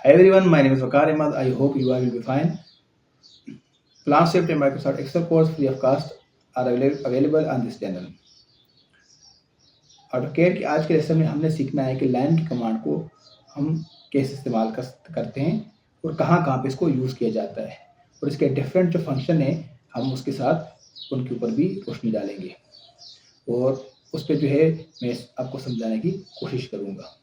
Hi everyone, my name is Waqar Ahmad. I hope you all will be fine. Plant Safety and Microsoft Excel course free of cost are available on this channel. AutoCAD के आज के lesson में हमने सीखना है कि line की command को हम कैसे इस्तेमाल करते हैं और कहाँ कहाँ पे इसको यूज़ किया जाता है और इसके डिफरेंट जो फंक्शन हैं हम उसके साथ उनके ऊपर भी रोशनी डालेंगे और उस पर जो है मैं आपको समझाने की कोशिश करूँगा।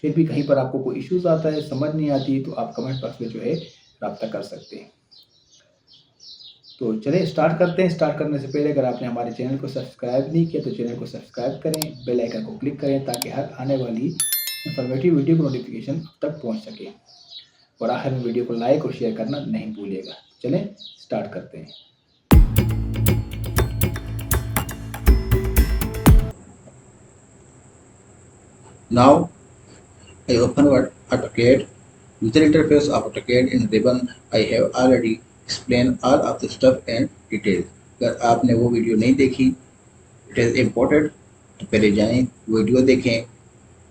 फिर भी कहीं पर आपको कोई इश्यूज़ आता है, समझ नहीं आती, तो आप कमेंट बॉक्स में जो है रब्ता कर सकते हैं। तो चलिए स्टार्ट करते हैं। स्टार्ट करने से पहले अगर आपने हमारे चैनल को सब्सक्राइब नहीं किया तो चैनल को सब्सक्राइब करें, बेल आइकन को क्लिक करें ताकि हर आने वाली इंफॉर्मेटिव वीडियो की नोटिफिकेशन तक पहुंच सके और आखिर में वीडियो को लाइक और शेयर करना नहीं भूलिएगा। चलें स्टार्ट करते हैं। Now I open AutoCAD. User interface of AutoCAD in Ribbon. I have already explained all of the stuff and details. अगर आपने वो वीडियो नहीं देखी, इट इज़ इम्पोर्टेंट, तो पहले जाएं वीडियो देखें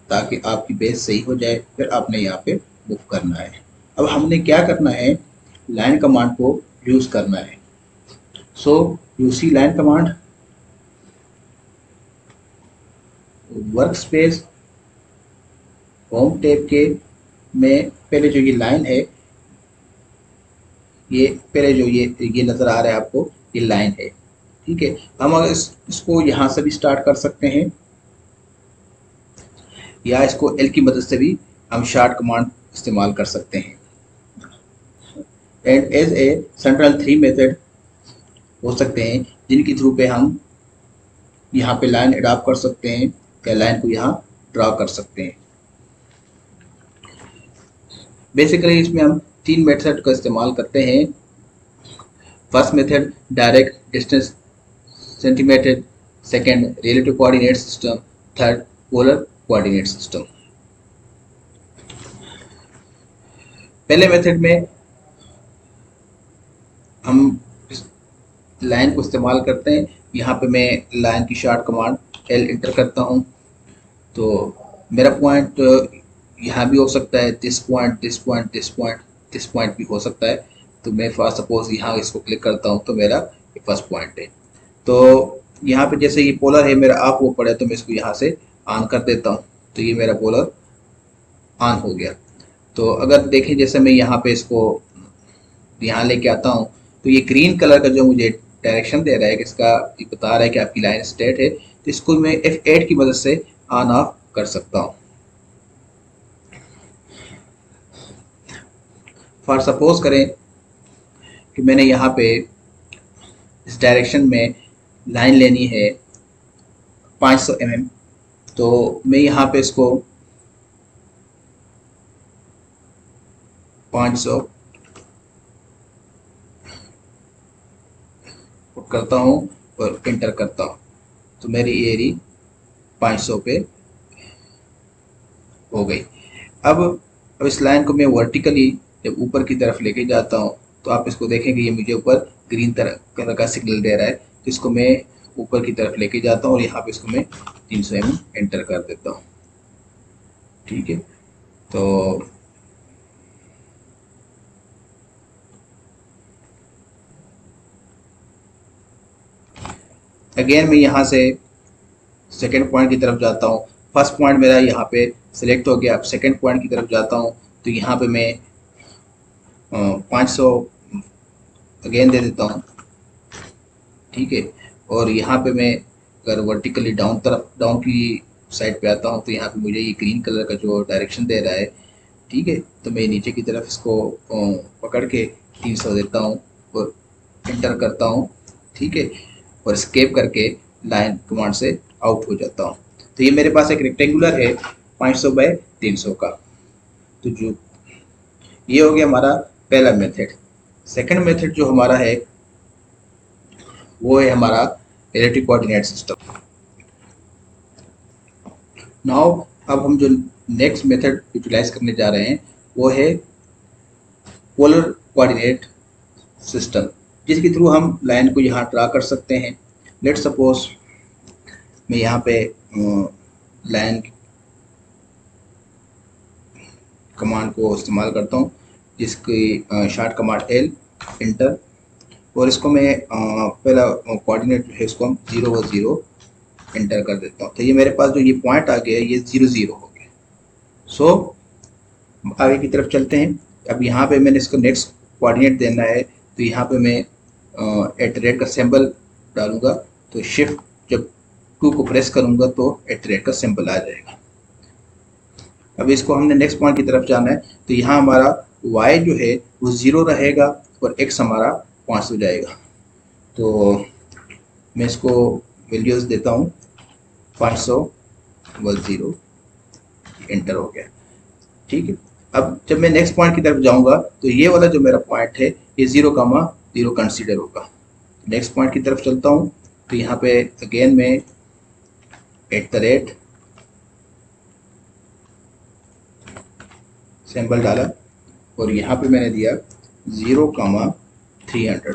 ताकि आपकी बेस सही हो जाए। फिर आपने यहाँ पे मूव करना है। अब हमने क्या करना है, लाइन कमांड को यूज़ करना है। So you see line command, workspace, home tab के में पहले जो ये लाइन है, ये पहले जो ये नज़र आ रहा है आपको, ये लाइन है। ठीक है, हम अगर इसको यहाँ से भी स्टार्ट कर सकते हैं या इसको एल की मदद से भी हम शार्ट कमांड इस्तेमाल कर सकते हैं। And as a central 3 method हो सकते हैं जिनके थ्रू पे हम यहाँ पे लाइन एडॉप्ट कर सकते हैं या लाइन को यहाँ ड्रा कर सकते हैं। बेसिकली इसमें हम 3 मेथड का इस्तेमाल करते हैं। First method direct distance centimetre, second relative coordinate system, third polar coordinate system. पहले मेथड में हम लाइन को इस्तेमाल करते हैं। यहाँ पे मैं लाइन की शॉर्ट कमांड एल इंटर करता हूँ, तो मेरा पॉइंट यहाँ भी हो सकता है, this point, this point, this point, this point भी हो सकता है। तो मैं फर्स्ट सपोज यहाँ इसको क्लिक करता हूँ तो मेरा फर्स्ट पॉइंट है। तो यहाँ पे जैसे ये पोलर है मेरा ऑफ वो पड़ा है, तो मैं इसको यहाँ से ऑन कर देता हूँ, तो ये मेरा पोलर ऑन हो गया। तो अगर देखें जैसे मैं यहाँ पे इसको यहाँ लेके आता हूँ तो ये ग्रीन कलर का जो मुझे डायरेक्शन दे रहा है कि इसका ये बता रहा है कि आपकी लाइन स्ट्रेट है, तो इसको मैं F8 की मदद से ऑन ऑफ कर सकता हूँ। फॉर सपोज करें कि मैंने यहाँ पे इस डायरेक्शन में लाइन लेनी है 500 mm, तो मैं यहाँ पे इसको 500 पुट करता हूँ और इंटर करता हूँ, तो मेरी एरी 500 पे हो गई। अब इस लाइन को मैं वर्टिकली जब ऊपर की तरफ लेके जाता हूँ तो आप इसको देखेंगे ये मुझे ऊपर ग्रीन कलर का सिग्नल दे रहा है, तो इसको मैं ऊपर की तरफ लेके जाता हूँ और यहाँ पे इसको मैं 300 mm एंटर कर देता हूँ। ठीक है, तो अगेन मैं यहाँ से सेकेंड पॉइंट की तरफ जाता हूँ। फर्स्ट पॉइंट मेरा यहाँ पे सिलेक्ट हो गया। अब सेकेंड पॉइंट की तरफ जाता हूँ तो यहाँ पे मैं 500 अगेन दे देता हूँ। ठीक है, और यहाँ पे मैं अगर वर्टिकली डाउन की साइड पे आता हूँ तो यहाँ पे मुझे ये ग्रीन कलर का जो डायरेक्शन दे रहा है, ठीक है, तो मैं नीचे की तरफ इसको पकड़ के 300 देता हूँ और इंटर करता हूँ। ठीक है, और स्केप करके लाइन कमांड से आउट हो जाता हूँ। तो ये मेरे पास एक रेक्टेंगुलर है 500 बाय 300 का। तो जो ये हो गया हमारा पहला मेथड। सेकंड मेथड जो हमारा है वो है हमारा रिलेटिव कोऑर्डिनेट सिस्टम। नाउ अब हम जो नेक्स्ट मेथड यूटिलाइज करने जा रहे हैं वो है पोलर कोऑर्डिनेट सिस्टम, जिसके थ्रू हम लाइन को यहाँ ड्रा कर सकते हैं। लेट सपोज मैं यहाँ पे लाइन कमांड को इस्तेमाल करता हूँ, जिसकी शॉर्ट कमांड L इंटर, और इसको मैं पहला कोऑर्डिनेट जो है इसको हम 0 व 0 इंटर कर देता हूँ। तो ये मेरे पास जो ये पॉइंट आ गया ये 0 0 हो गया। सो आगे की तरफ चलते हैं। अब यहाँ पे मैंने इसको नेक्स्ट कोऑर्डिनेट देना है, तो यहाँ पे मैं @ का सिंबल डालूंगा, तो शिफ्ट जब 2 को प्रेस करूंगा तो @ का सिंबल आ जाएगा। अब इसको हमने नेक्स्ट पॉइंट की तरफ जाना है, तो यहाँ हमारा y जो है वो 0 रहेगा और x हमारा 5 हो जाएगा। तो मैं इसको वैल्यूज देता हूँ 500 व 0, एंटर हो गया। ठीक है, अब जब मैं नेक्स्ट पॉइंट की तरफ जाऊंगा तो ये वाला जो मेरा पॉइंट है ये 0,0 कंसीडर होगा। नेक्स्ट पॉइंट की तरफ चलता हूँ, तो यहाँ पे अगेन मैं @ सिंबल डाला और यहाँ पे मैंने दिया 0,300।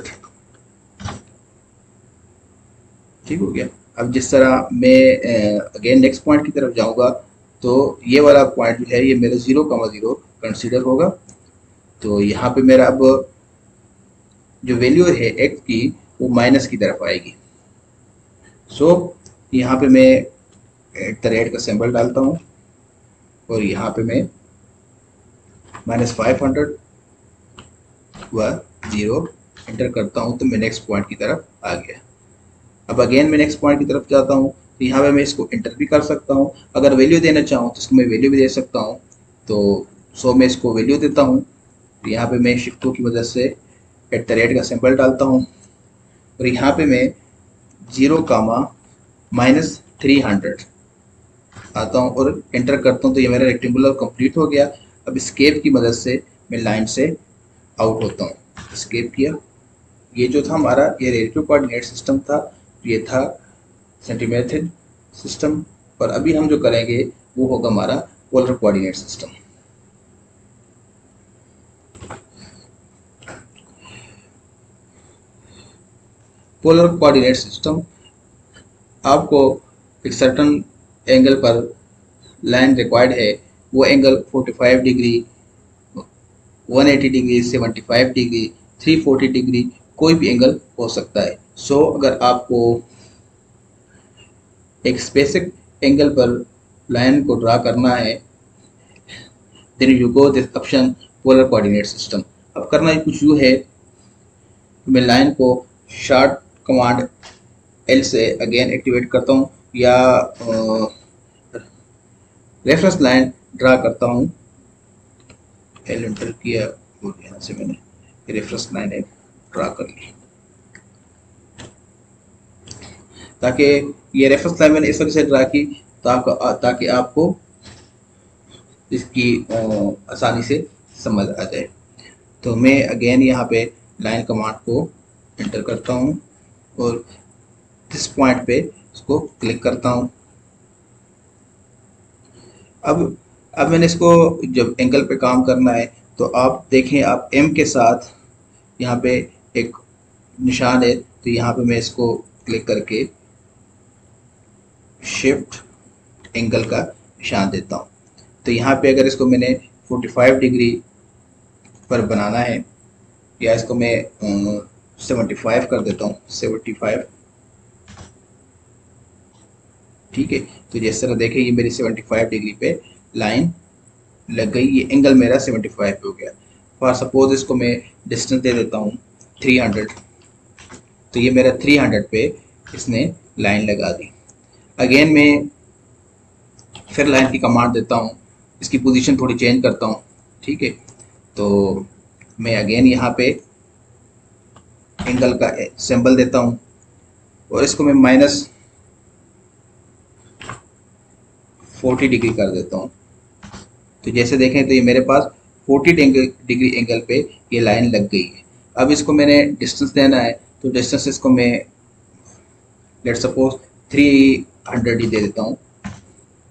ठीक हो गया। अब जिस तरह मैं अगेन नेक्स्ट पॉइंट की तरफ जाऊंगा तो ये वाला पॉइंट जो है ये मेरा 0,0 कंसीडर होगा। तो यहाँ पे मेरा अब जो वैल्यू है x की वो माइनस की तरफ आएगी। सो यहाँ पे मैं @ का सिंबल डालता हूँ और यहाँ पे मैं -500 व 0 एंटर करता हूँ, तो मैं नेक्स्ट पॉइंट की तरफ आ गया। अब अगेन मैं नेक्स्ट पॉइंट की तरफ जाता हूँ, तो यहाँ पे मैं इसको एंटर भी कर सकता हूँ। अगर वैल्यू देना चाहूँ तो इसको मैं वैल्यू भी दे सकता हूँ। तो सो मैं इसको वैल्यू देता हूँ, तो यहाँ पे मैं शिफ्ट की मदद से @ का सिंबल डालता हूँ और यहाँ पे मैं 0,-300 आता हूँ और एंटर करता हूँ, तो ये मेरा रेक्टेंगुलर कंप्लीट हो गया। अब स्केप की मदद से मैं लाइन से आउट होता हूँ। स्केप किया। ये जो था हमारा ये रिलेटिव कोऑर्डिनेट सिस्टम था, ये था सेंटीमेथड सिस्टम, और अभी हम जो करेंगे वो होगा हमारा polar coordinate system. Polar coordinate system आपको एक सर्टन एंगल पर लाइन रिक्वायर्ड है, वो angle 45 degree, 180 degree, 75 degree, 340 degree, कोई भी एंगल हो सकता है। सो अगर आपको एक स्पेसिफिक एंगल पर लाइन को ड्रा करना है, then you go this option polar coordinate system. अब करना कुछ यूँ है, मैं लाइन को शॉर्ट कमांड L से अगेन एक्टिवेट करता हूँ या रेफरेंस लाइन ड्रा करता हूँ। L एंटर किया और यहाँ से मैंने रेफरेंस लाइन एक ड्रा कर ली, ताकि ये रेफरेंस लाइन मैंने इस वजह से ड्रा की ताकि आपको इसकी आसानी से समझ आ जाए। तो मैं अगेन यहाँ पे लाइन कमांड को एंटर करता हूँ और इस पॉइंट पे इसको क्लिक करता हूँ। अब मैंने इसको जब एंगल पे काम करना है तो आप देखें, आप M के साथ यहाँ पे एक निशान है, तो यहाँ पे मैं इसको क्लिक करके शिफ्ट एंगल का निशान देता हूँ। तो यहाँ पे अगर इसको मैंने 45 डिग्री पर बनाना है, या इसको मैं 75 कर देता हूँ, 75। ठीक है, तो जिस तरह देखें ये मेरी 75 डिग्री पे लाइन लग गई, ये एंगल मेरा 75 पे हो गया। फॉर सपोज इसको मैं डिस्टेंस दे देता हूँ 300, तो ये मेरा 300 पे इसने लाइन लगा दी। अगेन मैं फिर लाइन की कमांड देता हूँ, इसकी पोजीशन थोड़ी चेंज करता हूँ। ठीक है, तो मैं अगेन यहाँ पे एंगल का सिंबल देता हूँ और इसको मैं -40 डिग्री कर देता हूँ। तो जैसे देखें तो ये मेरे पास 40 डिग्री एंगल पे ये लाइन लग गई है। अब इसको मैंने डिस्टेंस देना है, तो डिस्टेंस इसको मैं लेट सपोज 300 ही दे देता हूँ,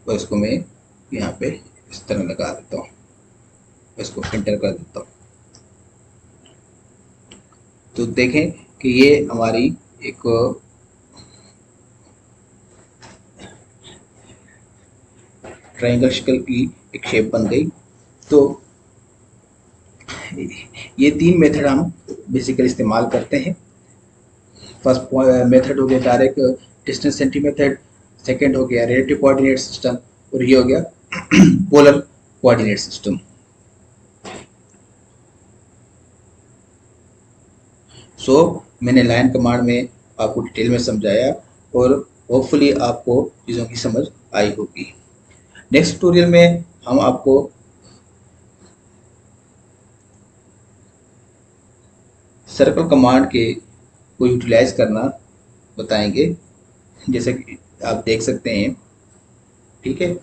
तो इसको मैं यहाँ पे इस तरह लगा देता हूँ, इसको एंटर कर देता हूँ। तो देखें कि ये हमारी एक ट्रायंगल शेप की एक शेप बन गई। तो ये 3 मेथड हम बेसिकली इस्तेमाल करते हैं। फर्स्ट मेथड हो गया direct distance centi method, second हो गया रिलेटिव कोऑर्डिनेट सिस्टम, और ये हो गया पोलर कोऑर्डिनेट सिस्टम। सो मैंने लाइन कमांड में आपको डिटेल में समझाया और होपफुली आपको चीज़ों की समझ आई होगी। नेक्स्ट ट्यूटोरियल में हम आपको सर्कल कमांड के को यूटिलाइज करना बताएंगे, जैसे कि आप देख सकते हैं। ठीक है,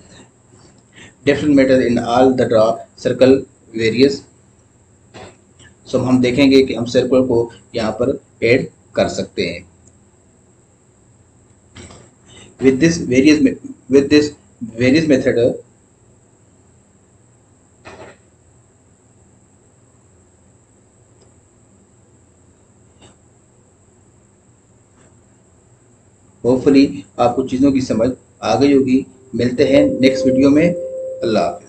different method in all the draw circle various. So हम देखेंगे कि हम सर्कल को यहाँ पर ऐड कर सकते हैं with this various method। Hopefully आपको चीज़ों की समझ आ गई होगी। मिलते हैं नेक्स्ट वीडियो में। अल्लाह हाफ़िज़।